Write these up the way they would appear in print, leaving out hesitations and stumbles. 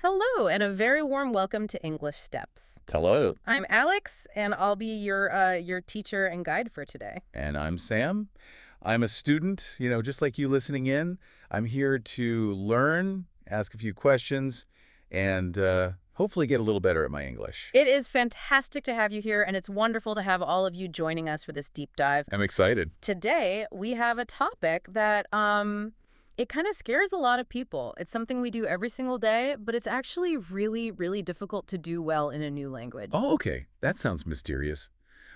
Hello, and a very warm welcome to English Steps. Hello. I'm Alex, and I'll be your teacher and guide for today. And I'm Sam. I'm a student, just like you listening in. I'm here to learn, ask a few questions, and hopefully get a little better at my English. It is fantastic to have you here, and it's wonderful to have all of you joining us for this deep dive. I'm excited. Today, we have a topic that it kind of scares a lot of people. It's something we do every single day, but it's actually really, really difficult to do well in a new language. Oh, okay. That sounds mysterious.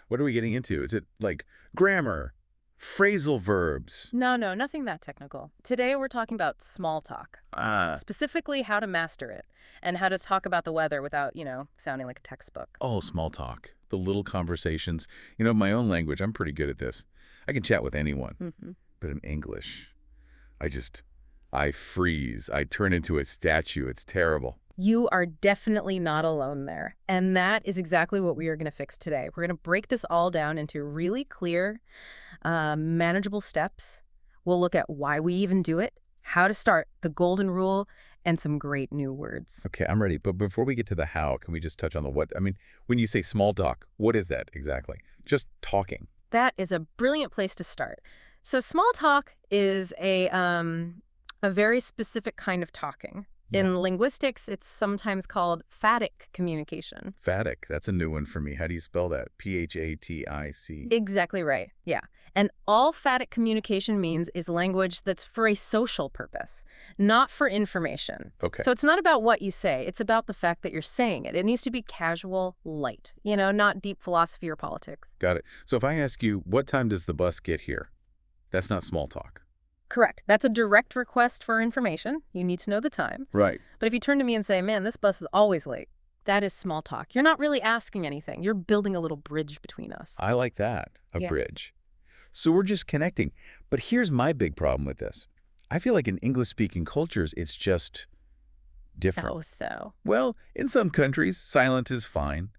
What are we getting into? Is it like grammar, phrasal verbs? No, nothing that technical. Today, we're talking about small talk. Specifically how to master it and how to talk about the weather without, sounding like a textbook. Oh, small talk. The little conversations. In my own language, I'm pretty good at this. I can chat with anyone. But in English, I freeze. I turn into a statue. It's terrible. You are definitely not alone there. And that is exactly what we are going to fix today. We're going to break this all down into really clear, manageable steps. We'll look at why we even do it, how to start, the golden rule, and some great new words. Okay, I'm ready. But before we get to the how, can we just touch on the what? I mean, when you say small talk, what is that exactly? Just talking. That is a brilliant place to start. So small talk is a very specific kind of talking. In linguistics, it's sometimes called phatic communication. Phatic, that's a new one for me. How do you spell that? P-H-A-T-I-C. Exactly right, yeah. And all phatic communication means is language that's for a social purpose, not for information. Okay. So it's not about what you say, it's about the fact that you're saying it. It needs to be casual, light, not deep philosophy or politics. Got it. So if I ask you, what time does the bus get here? That's not small talk. Correct. That's a direct request for information. You need to know the time. Right. But if you turn to me and say, man, this bus is always late, that is small talk. You're not really asking anything. You're building a little bridge between us. I like that, a bridge. So we're just connecting. But here's my big problem with this. I feel like in English-speaking cultures, it's just different. Oh, so? Well, in some countries, silent is fine.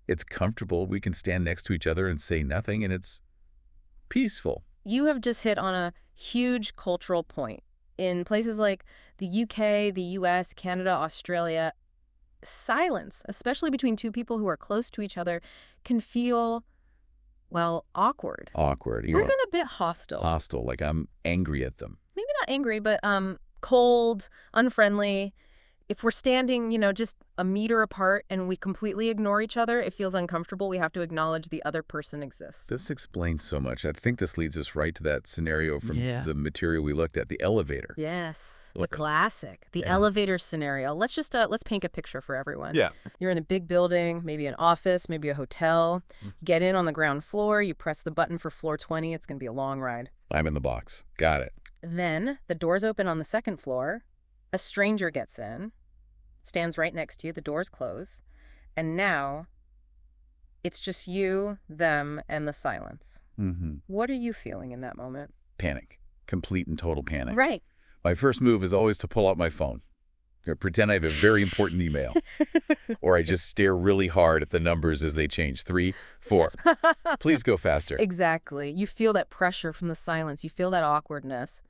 It's comfortable. We can stand next to each other and say nothing, and it's peaceful. You have just hit on a huge cultural point. In places like the UK, the US, Canada, Australia, silence, especially between two people who are close to each other, can feel, well, awkward. Awkward. Or even a bit hostile. Hostile, like I'm angry at them. Maybe not angry, but cold, unfriendly. If we're standing, just a meter apart and we completely ignore each other, it feels uncomfortable. We have to acknowledge the other person exists. This explains so much. I think this leads us right to that scenario from the material we looked at, the elevator. Yes, Look. the classic, the elevator scenario. Let's just let's paint a picture for everyone. Yeah. You're in a big building, maybe an office, maybe a hotel. You get in on the ground floor. You press the button for floor 20. It's going to be a long ride. I'm in the box. Got it. Then the doors open on the second floor. A stranger gets in. Stands right next to you, the doors close, and now it's just you, them, and the silence. What are you feeling in that moment? Panic. Complete and total panic. Right. My first move is always to pull out my phone. Pretend I have a very important email. Or I just stare really hard at the numbers as they change. 3, 4. Please go faster. Exactly. You feel that pressure from the silence. You feel that awkwardness.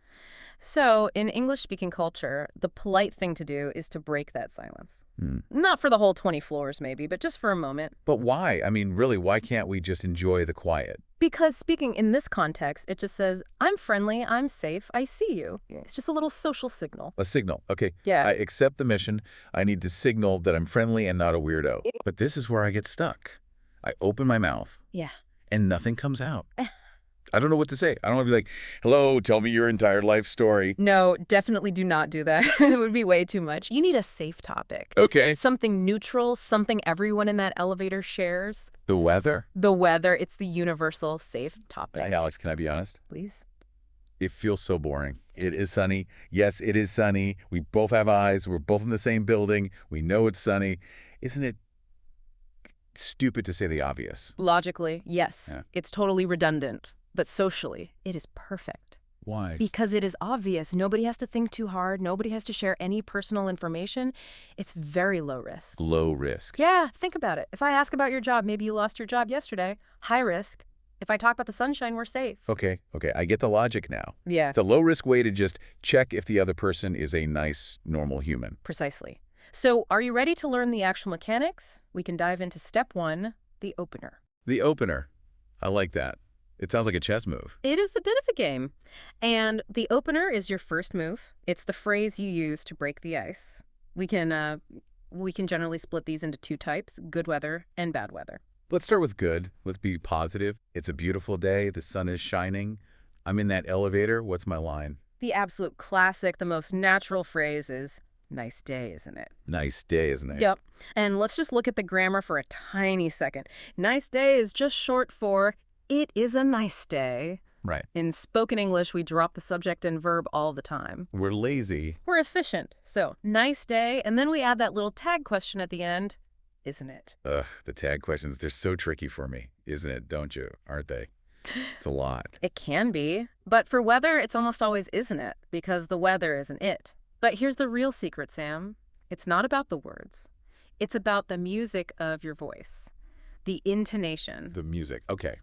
So in English-speaking culture, the polite thing to do is to break that silence. Not for the whole 20 floors, maybe, but just for a moment. But why? I mean, really, why can't we just enjoy the quiet? Because speaking in this context, it just says, I'm friendly, I'm safe, I see you. It's just a little social signal. A signal. Okay. Yeah. I accept the mission. I need to signal that I'm friendly and not a weirdo. But this is where I get stuck. I open my mouth. Yeah. And nothing comes out. I don't know what to say. I don't want to be like, hello, tell me your entire life story. No, definitely do not do that. It would be way too much. You need a safe topic. Okay. Something neutral, something everyone in that elevator shares. The weather? The weather, it's the universal safe topic. Hey, Alex, can I be honest? Please? It feels so boring. It is sunny. Yes, it is sunny. We both have eyes. We're both in the same building. We know it's sunny. Isn't it stupid to say the obvious? Logically, yes. Yeah. It's totally redundant. But socially, it is perfect. Why? Because it is obvious. Nobody has to think too hard. Nobody has to share any personal information. It's very low risk. Low risk. Yeah, think about it. If I ask about your job, maybe you lost your job yesterday. High risk. If I talk about the sunshine, we're safe. Okay. I get the logic now. Yeah. It's a low-risk way to just check if the other person is a nice, normal human. Precisely. So are you ready to learn the actual mechanics? We can dive into step one, the opener. The opener. I like that. It sounds like a chess move. It is a bit of a game. And the opener is your first move. It's the phrase you use to break the ice. We can generally split these into two types, good weather and bad weather. Let's start with good. Let's be positive. It's a beautiful day. The sun is shining. I'm in that elevator. What's my line? The absolute classic, the most natural phrase is, nice day, isn't it? Nice day, isn't it? Yep. And let's just look at the grammar for a tiny second. Nice day is just short for, it is a nice day. Right. In spoken English, we drop the subject and verb all the time. We're lazy. We're efficient. So, nice day, and then we add that little tag question at the end, isn't it? Ugh, the tag questions, they're so tricky for me, isn't it? Don't you? Aren't they? It's a lot. It can be. But for weather, it's almost always isn't it, because the weather isn't it. But here's the real secret, Sam. It's not about the words. It's about the music of your voice, the intonation. The music. Okay.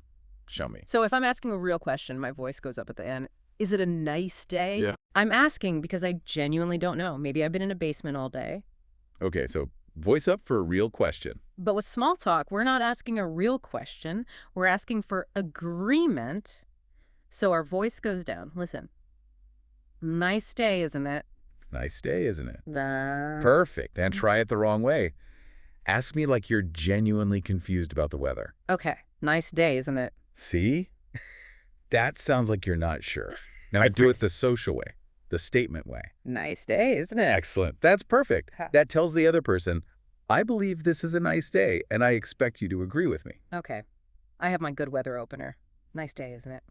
Show me. So if I'm asking a real question, my voice goes up at the end. Is it a nice day? Yeah. I'm asking because I genuinely don't know. Maybe I've been in a basement all day. Okay, so voice up for a real question. But with small talk, we're not asking a real question. We're asking for agreement. So our voice goes down. Listen. Nice day, isn't it? Nice day, isn't it? The... Perfect. And try it the wrong way. Ask me like you're genuinely confused about the weather. Okay. Nice day, isn't it? See? That sounds like you're not sure. Now do it the social way, the statement way. Nice day, isn't it? Excellent. That's perfect. Ha. That tells the other person, I believe this is a nice day, and I expect you to agree with me. Okay. I have my good weather opener. Nice day, isn't it?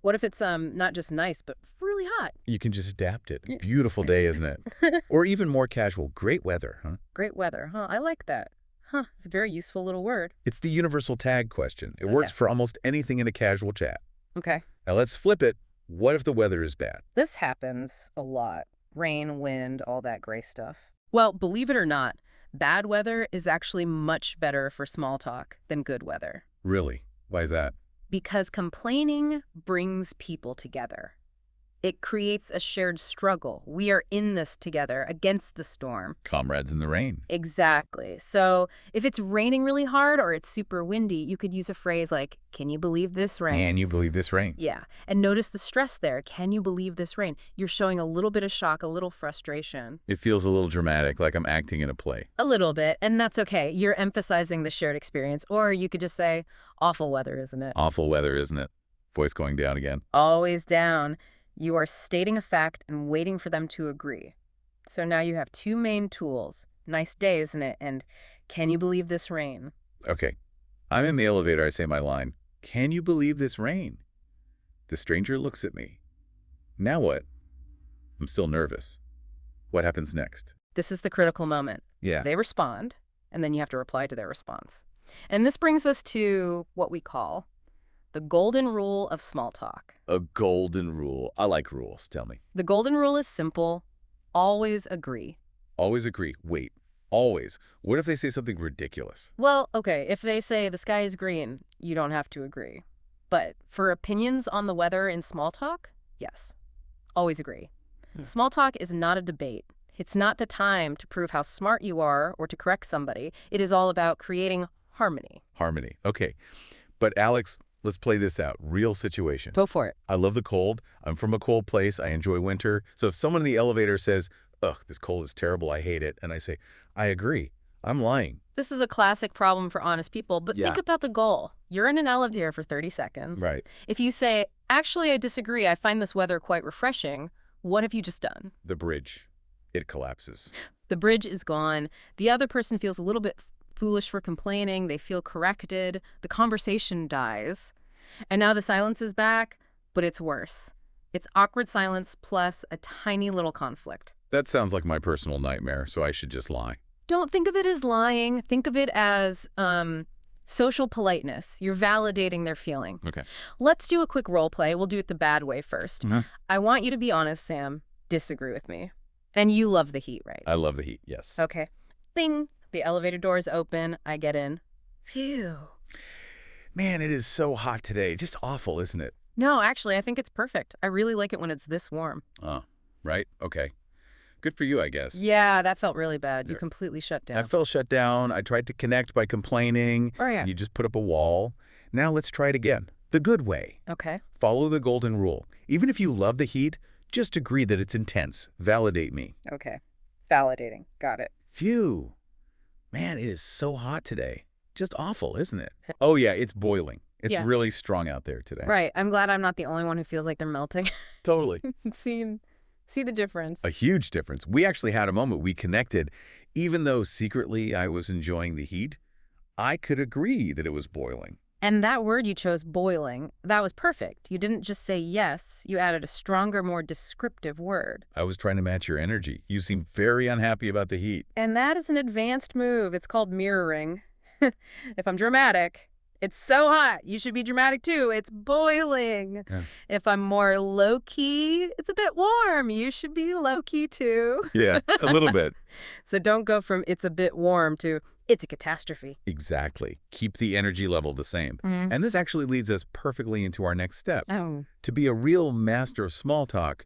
What if it's not just nice, but really hot? You can just adapt it. Beautiful day, isn't it? Or even more casual, great weather, huh? Great weather, huh? I like that. Huh, it's a very useful little word. It's the universal tag question. It works for almost anything in a casual chat. Okay. Now let's flip it. What if the weather is bad? This happens a lot. Rain, wind, all that gray stuff. Well, believe it or not, bad weather is actually much better for small talk than good weather. Really? Why is that? Because complaining brings people together. It creates a shared struggle. We are in this together against the storm. Comrades in the rain. Exactly. So if it's raining really hard or it's super windy, you could use a phrase like, can you believe this rain? Can you believe this rain? Yeah. And notice the stress there. Can you believe this rain? You're showing a little bit of shock, a little frustration. It feels a little dramatic, like I'm acting in a play. A little bit. And that's okay. You're emphasizing the shared experience. Or you could just say, awful weather, isn't it? Awful weather, isn't it? Voice going down again. Always down. You are stating a fact and waiting for them to agree. So now you have two main tools. Nice day, isn't it? And can you believe this rain? Okay. I'm in the elevator. I say my line. Can you believe this rain? The stranger looks at me. Now what? I'm still nervous. What happens next? This is the critical moment. Yeah. They respond, and then you have to reply to their response. And this brings us to what we call the golden rule of small talk. A golden rule. I like rules. Tell me. The golden rule is simple. Always agree. Always agree. Wait. Always. What if they say something ridiculous? Well, okay, if they say the sky is green, you don't have to agree. But for opinions on the weather in small talk, yes. Always agree. Small talk is not a debate. It's not the time to prove how smart you are or to correct somebody. It is all about creating harmony. Harmony. Okay. But Alex, let's play this out. Real situation. Go for it. I love the cold. I'm from a cold place. I enjoy winter. So if someone in the elevator says, ugh, this cold is terrible, I hate it, and I say, I agree, I'm lying. This is a classic problem for honest people, but Yeah. think about the goal. You're in an elevator for 30 seconds. Right. If you say, actually, I disagree, I find this weather quite refreshing, what have you just done? The bridge. It collapses. The bridge is gone. The other person feels a little bit foolish for complaining. They feel corrected. The conversation dies. And now the silence is back, but it's worse. It's awkward silence plus a tiny little conflict. That sounds like my personal nightmare, so I should just lie. Don't think of it as lying. Think of it as social politeness. You're validating their feeling. Okay. Let's do a quick role play. We'll do it the bad way first. I want you to be honest, Sam. Disagree with me. And you love the heat, right? I love the heat, yes. Okay. Ding. The elevator doors open. I get in. Phew. Man, it is so hot today. Just awful, isn't it? No, actually, I think it's perfect. I really like it when it's this warm. Oh, right? Okay. Good for you, I guess. Yeah, that felt really bad. You Yeah. completely shut I down. felt shut down. I tried to connect by complaining, Oh, yeah. and you just put up a wall. Now let's try it again. The good way. Okay. Follow the golden rule. Even if you love the heat, just agree that it's intense. Validate me. Okay. Validating. Got it. Phew. Man, it is so hot today. Just awful, isn't it? Oh, yeah, it's boiling. It's Yeah. really strong out there today. Right. I'm glad I'm not the only one who feels like they're melting. Totally. See the difference. A huge difference. We actually had a moment we connected. Even though secretly I was enjoying the heat, I could agree that it was boiling. And that word you chose, boiling, that was perfect. You didn't just say yes, you added a stronger, more descriptive word. I was trying to match your energy. You seem very unhappy about the heat. And that is an advanced move. It's called mirroring. If I'm dramatic, it's so hot. You should be dramatic too. It's boiling. Yeah. If I'm more low-key, it's a bit warm. You should be low-key too. Yeah, a little bit. So don't go from it's a bit warm to it's a catastrophe. Exactly. Keep the energy level the same. Mm. And this actually leads us perfectly into our next step. Oh. To be a real master of small talk,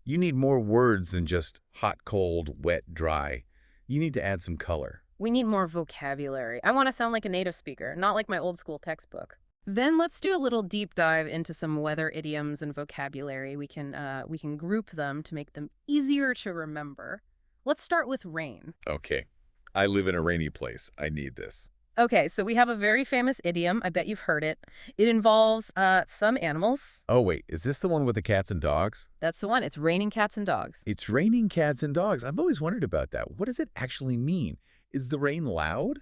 you need more words than just hot, cold, wet, dry. You need to add some color. We need more vocabulary. I want to sound like a native speaker, not like my old school textbook. Then let's do a little deep dive into some weather idioms and vocabulary. We can group them to make them easier to remember. Let's start with rain. Okay. I live in a rainy place. I need this. Okay, so we have a very famous idiom. I bet you've heard it. It involves some animals. Oh, wait. Is this the one with the cats and dogs? That's the one. It's raining cats and dogs. It's raining cats and dogs. I've always wondered about that. What does it actually mean? Is the rain loud?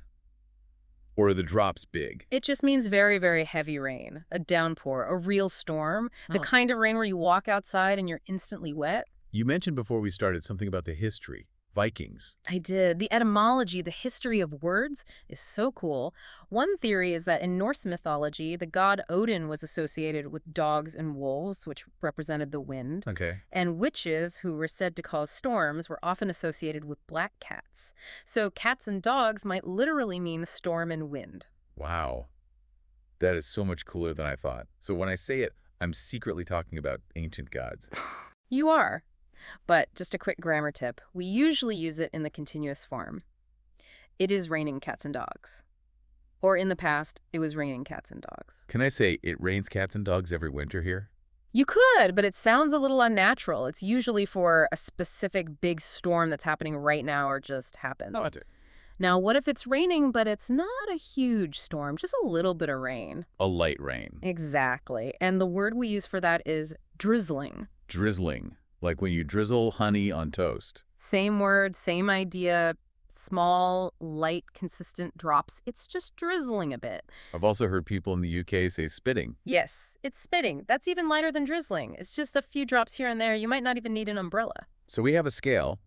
Or are the drops big? It just means very, very heavy rain, a downpour, a real storm, the kind of rain where you walk outside and you're instantly wet. You mentioned before we started something about the history. Vikings. I did. The etymology, the history of words is so cool. One theory is that in Norse mythology, the god Odin was associated with dogs and wolves, which represented the wind. Okay. And witches, who were said to cause storms, were often associated with black cats. So cats and dogs might literally mean storm and wind. Wow. That is so much cooler than I thought. So when I say it, I'm secretly talking about ancient gods. You are. But just a quick grammar tip. We usually use it in the continuous form. It is raining cats and dogs. Or in the past, it was raining cats and dogs. Can I say it rains cats and dogs every winter here? You could, but it sounds a little unnatural. It's usually for a specific big storm that's happening right now or just happened. No, I do. Now, what if it's raining, but it's not a huge storm, just a little bit of rain? A light rain. Exactly. And the word we use for that is drizzling. Drizzling. Like when you drizzle honey on toast. Same word, same idea, small, light, consistent drops. It's just drizzling a bit. I've also heard people in the UK say spitting. Yes, it's spitting. That's even lighter than drizzling. It's just a few drops here and there. You might not even need an umbrella. So we have a scale.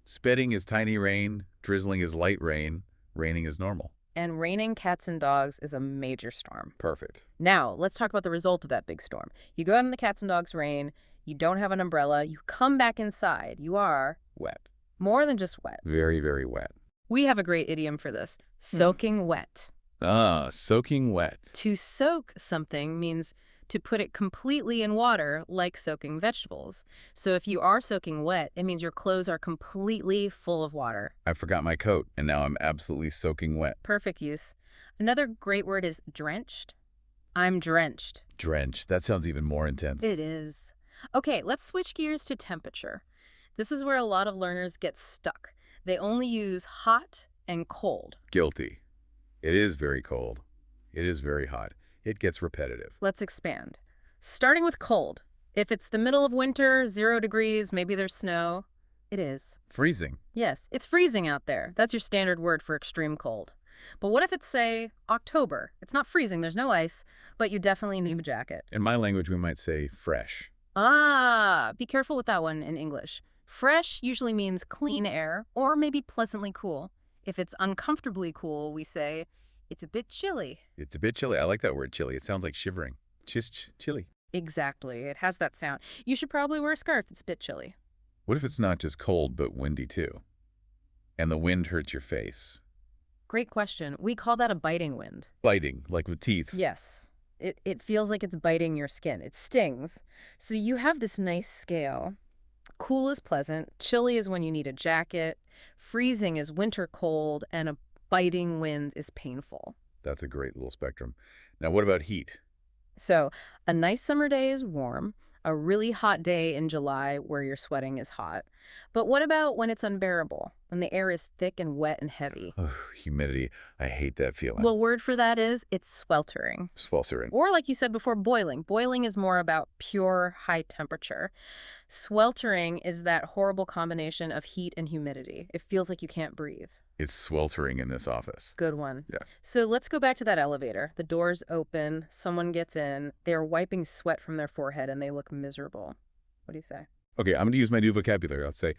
Spitting is tiny rain, drizzling is light rain, raining is normal. And raining cats and dogs is a major storm. Perfect. Now, let's talk about the result of that big storm. You go out in the cats and dogs rain, you don't have an umbrella, you come back inside. You are Wet. more than just wet. Very, very wet. We have a great idiom for this. Soaking wet. Ah, soaking wet. To soak something means to put it completely in water, like soaking vegetables. So if you are soaking wet, it means your clothes are completely full of water. I forgot my coat, and now I'm absolutely soaking wet. Perfect use. Another great word is drenched. I'm drenched. Drenched. That sounds even more intense. It is. Okay, let's switch gears to temperature. This is where a lot of learners get stuck. They only use hot and cold. Guilty. It is very cold. It is very hot. It gets repetitive. Let's expand. Starting with cold. If it's the middle of winter, 0 degrees, maybe there's snow. It is. Freezing. Yes, it's freezing out there. That's your standard word for extreme cold. But what if it's, say, October? It's not freezing, there's no ice, but you definitely need a jacket. In my language, we might say fresh. Ah, be careful with that one in English. Fresh usually means clean air or maybe pleasantly cool. If it's uncomfortably cool, we say, it's a bit chilly. It's a bit chilly. I like that word, chilly. It sounds like shivering. Chilly. Exactly. It has that sound. You should probably wear a scarf. It's a bit chilly. What if it's not just cold, but windy too? And the wind hurts your face. Great question. We call that a biting wind. Biting, like with teeth. Yes. It feels like it's biting your skin. It stings. So you have this nice scale. Cool is pleasant, chilly is when you need a jacket, freezing is winter cold, and a biting wind is painful. That's a great little spectrum. Now, what about heat? So, a nice summer day is warm, a really hot day in July where you're sweating is hot. But what about when it's unbearable, when the air is thick and wet and heavy? Oh, humidity. I hate that feeling. Well, word for that is it's sweltering. Sweltering. Or like you said before, boiling. Boiling is more about pure high temperature. Sweltering is that horrible combination of heat and humidity. It feels like you can't breathe. It's sweltering in this office. Good one. Yeah. So let's go back to that elevator. The doors open, someone gets in, they're wiping sweat from their forehead, and they look miserable. What do you say? Okay, I'm going to use my new vocabulary. I'll say,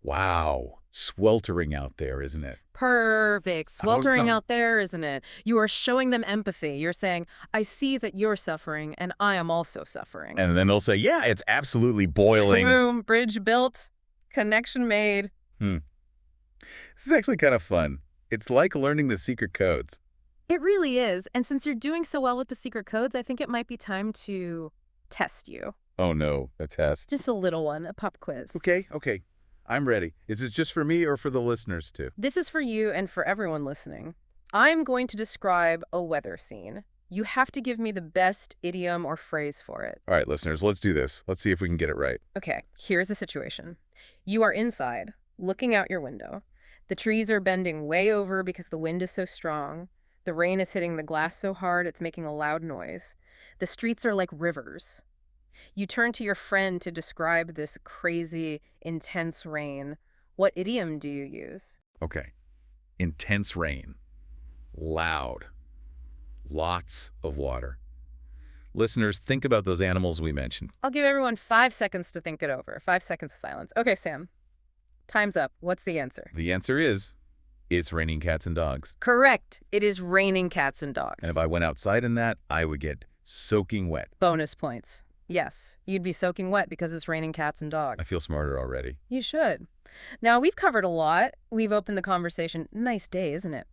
wow, sweltering out there, isn't it? Perfect. Sweltering out there, isn't it? You are showing them empathy. You're saying, I see that you're suffering, and I am also suffering. And then they'll say, yeah, it's absolutely boiling. Boom, bridge built, connection made. This is actually kind of fun. It's like learning the secret codes. It really is. And since you're doing so well with the secret codes, I think it might be time to test you. Oh, no, a test. Just a little one, a pop quiz. Okay. I'm ready. Is this just for me or for the listeners, too? This is for you and for everyone listening. I'm going to describe a weather scene. You have to give me the best idiom or phrase for it. All right, listeners, let's do this. Let's see if we can get it right. Okay, here's the situation. You are inside, looking out your window. The trees are bending way over because the wind is so strong. The rain is hitting the glass so hard it's making a loud noise. The streets are like rivers. You turn to your friend to describe this crazy, intense rain. What idiom do you use? Okay. Intense rain. Loud. Lots of water. Listeners, think about those animals we mentioned. I'll give everyone 5 seconds to think it over. 5 seconds of silence. Okay, Sam. Time's up. What's the answer? The answer is, it's raining cats and dogs. Correct. It is raining cats and dogs. And if I went outside in that, I would get soaking wet. Bonus points. Yes, you'd be soaking wet because it's raining cats and dogs. I feel smarter already. You should. Now, we've covered a lot. We've opened the conversation. Nice day, isn't it?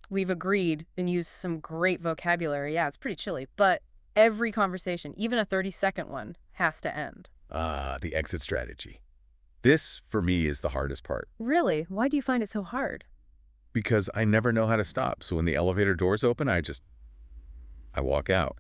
We've agreed and used some great vocabulary. Yeah, it's pretty chilly. But every conversation, even a 30-second one, has to end. The exit strategy. This, for me, is the hardest part. Really? Why do you find it so hard? Because I never know how to stop. So when the elevator doors open, I walk out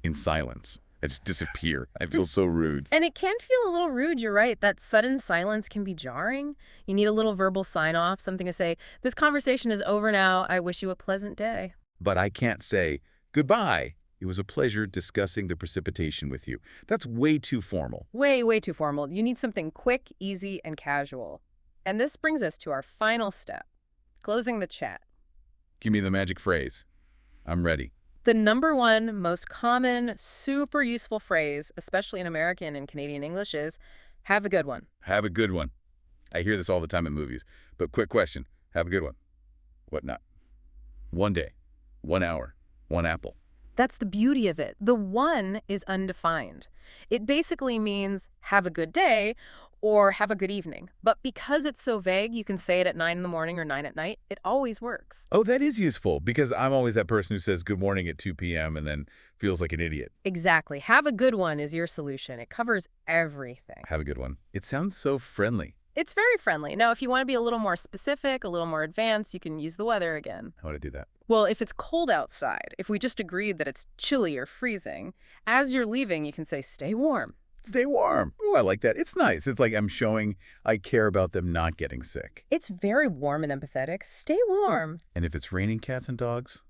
in silence. I just disappear. I feel so rude. And it can feel a little rude, you're right. That sudden silence can be jarring. You need a little verbal sign-off, something to say, this conversation is over now. I wish you a pleasant day. But I can't say, goodbye. It was a pleasure discussing the precipitation with you. That's way too formal. Way, way too formal. You need something quick, easy, and casual. And this brings us to our final step, closing the chat. Give me the magic phrase. I'm ready. The number one most common, super useful phrase, especially in American and Canadian English, is, have a good one. Have a good one. I hear this all the time in movies. But quick question. Have a good one. What not? 1 day, 1 hour, 1 apple. That's the beauty of it. The one is undefined. It basically means have a good day or have a good evening. But because it's so vague, you can say it at 9 in the morning or 9 at night. It always works. Oh, that is useful because I'm always that person who says good morning at 2 p.m. and then feels like an idiot. Exactly. Have a good one is your solution. It covers everything. Have a good one. It sounds so friendly. It's very friendly. Now, if you want to be a little more specific, a little more advanced, you can use the weather again. How would I do that? Well, if it's cold outside, if we just agreed that it's chilly or freezing, as you're leaving, you can say, stay warm. Stay warm. Oh, I like that. It's nice. It's like I'm showing I care about them not getting sick. It's very warm and empathetic. Stay warm. And if it's raining cats and dogs,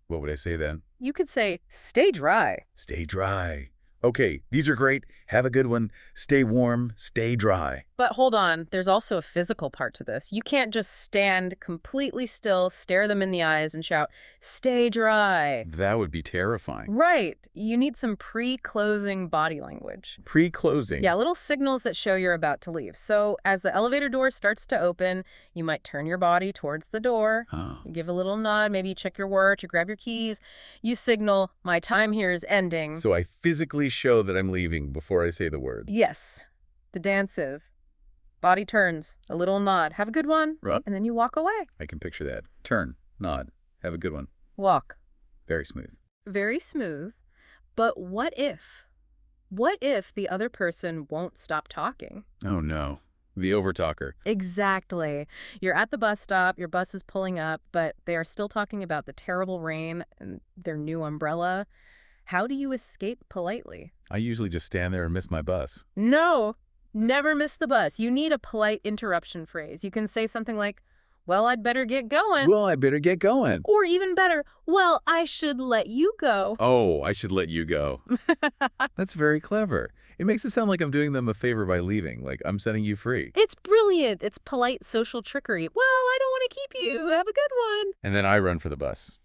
what would I say then? You could say, stay dry. Stay dry. Okay, these are great. Have a good one. Stay warm. Stay dry. But hold on, there's also a physical part to this. You can't just stand completely still, stare them in the eyes, and shout, stay dry. That would be terrifying. Right. You need some pre-closing body language. Pre-closing? Yeah, little signals that show you're about to leave. So as the elevator door starts to open, you might turn your body towards the door. Oh. You give a little nod, maybe you check your watch, you grab your keys. You signal, my time here is ending. So I physically show that I'm leaving before I say the words. Yes. The dance is. Body turns, a little nod. Have a good one. Right. And then you walk away. I can picture that. Turn, nod, have a good one. Walk. Very smooth. Very smooth. But what if What if the other person won't stop talking? Oh, no. The overtalker. Exactly. You're at the bus stop, your bus is pulling up, but they are still talking about the terrible rain and their new umbrella. How do you escape politely? I usually just stand there and miss my bus. No, never miss the bus. You need a polite interruption phrase. You can say something like, well, I'd better get going. Well, I better get going. Or even better, well, I should let you go. Oh, I should let you go. That's very clever. It makes it sound like I'm doing them a favor by leaving, like I'm setting you free. It's brilliant. It's polite social trickery. Well, I don't want to keep you. Have a good one. And then I run for the bus.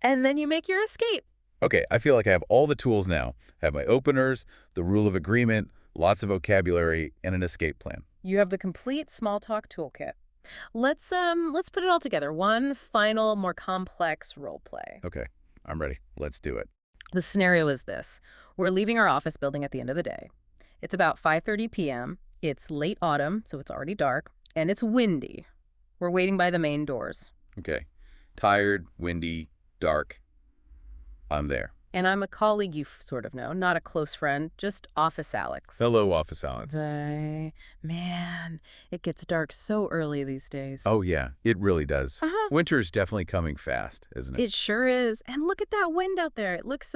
And then you make your escape. Okay, I feel like I have all the tools now. I have my openers, the rule of agreement, lots of vocabulary, and an escape plan. You have the complete small talk toolkit. Let's put it all together. One final, more complex role play. Okay, I'm ready. Let's do it. The scenario is this. We're leaving our office building at the end of the day. It's about 5:30 p.m. It's late autumn, so it's already dark, and it's windy. We're waiting by the main doors. Okay. Tired, windy, dark. I'm there. And I'm a colleague you sort of know, not a close friend, just Office Alex. Hello, Office Alex. Man, it gets dark so early these days. Oh, yeah, it really does. Uh-huh. Winter's definitely coming fast, isn't it? It sure is. And look at that wind out there. It looks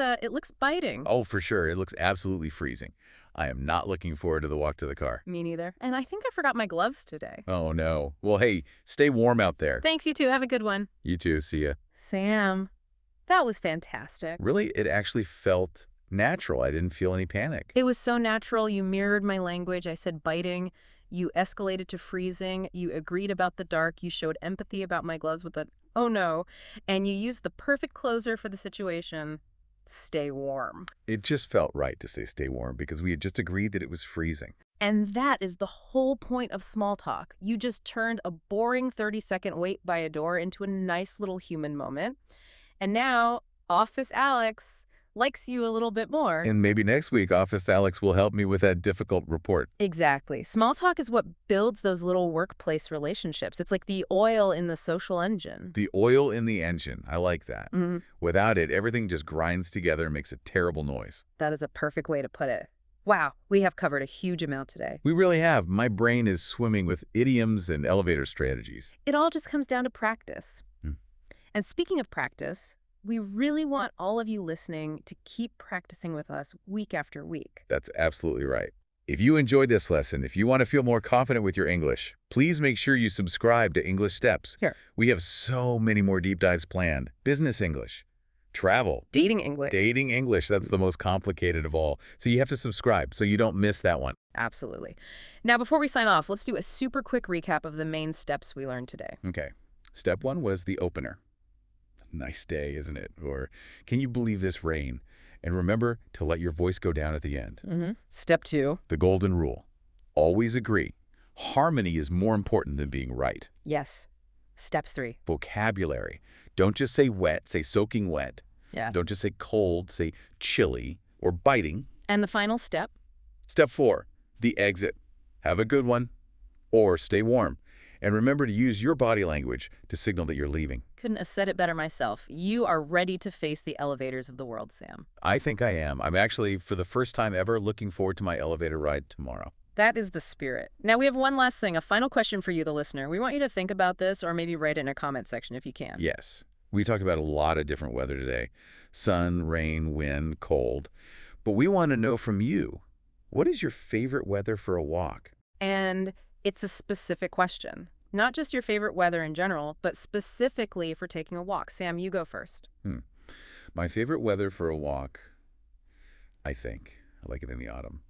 biting. Oh, for sure. It looks absolutely freezing. I am not looking forward to the walk to the car. Me neither. And I think I forgot my gloves today. Oh, no. Well, hey, stay warm out there. Thanks, you too. Have a good one. You too. See ya. Sam, that was fantastic. Really, it actually felt natural. I didn't feel any panic. It was so natural. You mirrored my language. I said biting. You escalated to freezing. You agreed about the dark. You showed empathy about my gloves with a, oh no. And you used the perfect closer for the situation. Stay warm. It just felt right to say stay warm because we had just agreed that it was freezing. And that is the whole point of small talk. You just turned a boring 30-second wait by a door into a nice little human moment. And now, Office Alex likes you a little bit more. And maybe next week, Office Alex will help me with that difficult report. Exactly. Small talk is what builds those little workplace relationships. It's like the oil in the social engine. The oil in the engine. I like that. Mm-hmm. Without it, everything just grinds together and makes a terrible noise. That is a perfect way to put it. Wow, we have covered a huge amount today. We really have. My brain is swimming with idioms and elevator strategies. It all just comes down to practice. And speaking of practice, we really want all of you listening to keep practicing with us week after week. That's absolutely right. If you enjoyed this lesson, if you want to feel more confident with your English, please make sure you subscribe to English Steps. Sure. We have so many more deep dives planned. Business English, travel, Dating English. dating English. That's the most complicated of all. So you have to subscribe so you don't miss that one. Absolutely. Now, before we sign off, let's do a super quick recap of the main steps we learned today. Okay. Step 1 was the opener. Nice day, isn't it? Or can you believe this rain? And remember to let your voice go down at the end. Step 2. The golden rule. Always agree. Harmony is more important than being right. Yes. Step 3. Vocabulary. Don't just say wet, say soaking wet. Yeah. Don't just say cold, say chilly or biting. And the final step? Step 4. The exit. Have a good one or stay warm. And remember to use your body language to signal that you're leaving. Couldn't have said it better myself. You are ready to face the elevators of the world, Sam. I think I am. I'm actually, for the first time ever, looking forward to my elevator ride tomorrow. That is the spirit. Now, we have one last thing, a final question for you, the listener. We want you to think about this or maybe write it in a comment section if you can. Yes. We talked about a lot of different weather today. Sun, rain, wind, cold. But we want to know from you, what is your favorite weather for a walk? And it's a specific question. Not just your favorite weather in general, but specifically for taking a walk. Sam, you go first. My favorite weather for a walk, I think, I like it in the autumn,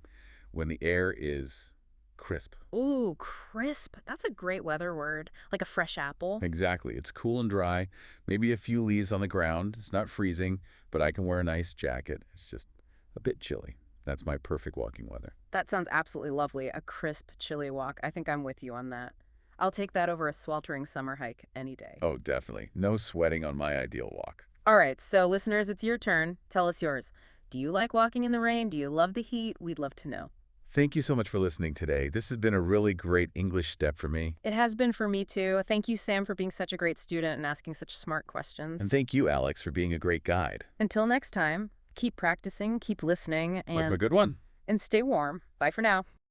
when the air is crisp. Ooh, crisp. That's a great weather word. Like a fresh apple. Exactly. It's cool and dry, maybe a few leaves on the ground. It's not freezing, but I can wear a nice jacket. It's just a bit chilly. That's my perfect walking weather. That sounds absolutely lovely. A crisp, chilly walk. I think I'm with you on that. I'll take that over a sweltering summer hike any day. Oh, definitely. No sweating on my ideal walk. All right, so listeners, it's your turn. Tell us yours. Do you like walking in the rain? Do you love the heat? We'd love to know. Thank you so much for listening today. This has been a really great English step for me. It has been for me, too. Thank you, Sam, for being such a great student and asking such smart questions. And thank you, Alex, for being a great guide. Until next time, keep practicing, keep listening, and Have a good one. and stay warm. Bye for now.